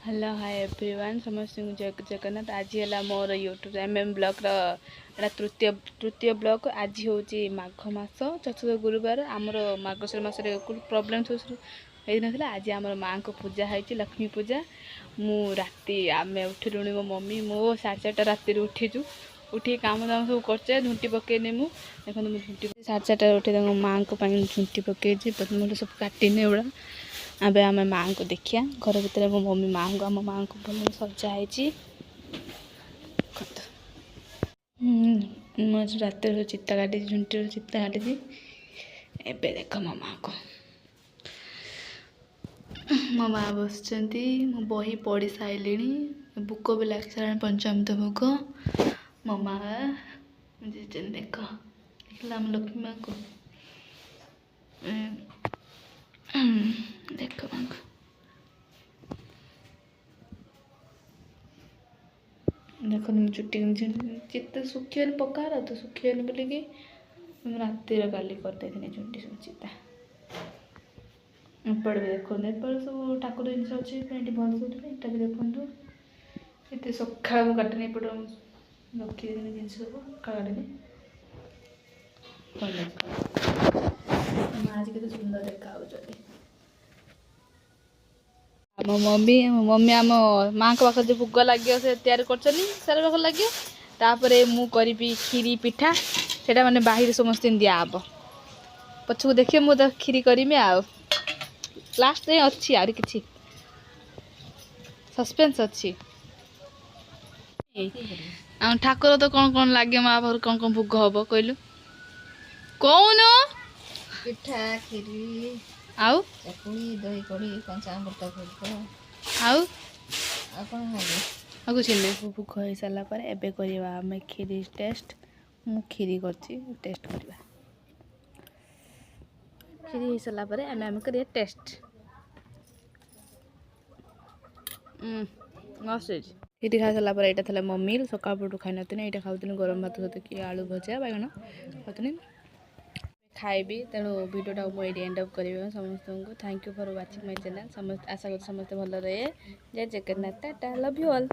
Hello hi everyone समस्त जय जगन्नाथ। आज है मोर यूट्यूब एम ब्लॉगर एटा तृतीय ब्लॉग। आज हूँ माघ मास चतुर्थ गुरुवार। आमर मार्गशीर मास प्रोब्लेम होता। आज आम माँ को पूजा है लक्ष्मी पूजा। मु राति आम उठिलुणी मो मम्मी मो 4:30 राति उठीचु। उठी काम दाम सब कर झुंटी पकईनी मुझे झुंटी 4:30 उठी माँ को झुंटी पकई सब काटिने एवढा। अब आम माँ को देखिया घर भर मो मम्मी माँ को आम माँ को भल सजाई। मुझे रात चिता काटी झुंटी चिता काटी। एबे देख मो माँ को मो माँ बस मु बही पढ़ी सारे बुक भी लग सारा पंचामृत भोग। मो माँ देख देखम लक्ष्मी माँ को देख माँ को देख चुट्टी चित्त सुखियन पकार तो सुखियन बोलिकी राति काली करदे चुट्टी सब चिता एपट भी देखो एपट सब ठाकुर जिन अच्छे भल से यहाँ भी देखो ये सका काटने एपट रखी जिन सब काटने आज के सुंदर देखा मो मम्मी आम माँ को पाखे जो भोग लगे से तैयारी कर लगे। तापर मु करी खीरी पिठा से मैंने बाहर समस्त दिहब पछक देखिए मुझे खीरी करमी आ लास्ट अच्छी आर कि सस्पेंस अच्छी। ठाकुर तो कौन कौन लगे माँ पाख कौन कौन भोग हम कहलु कौन पिठा खीरी आउ चकुली दही कड़ी पंचामृत भोग आउ कौन लगे आ कुछ नहीं। भोग हो सारा पर एबे करवा आम खीरी टेस्ट। मु खीरी करछि टेस्ट करवा खीरी हो सारा पर आम करिया टेस्ट मस्त खीरी खा सारा पर यहाँ था मम्मी सका पटू खाई नी यहाँ खाऊनी गरम भात सहित कि आलू भजा बैगण खाऊनी खाइबी। तेणु वीडियोटा मुझे एंड अप कर समस्त को thank you for watching my channel. समस्त आशा कर समस्त भल रहे। जय Jagannath Tata love you all.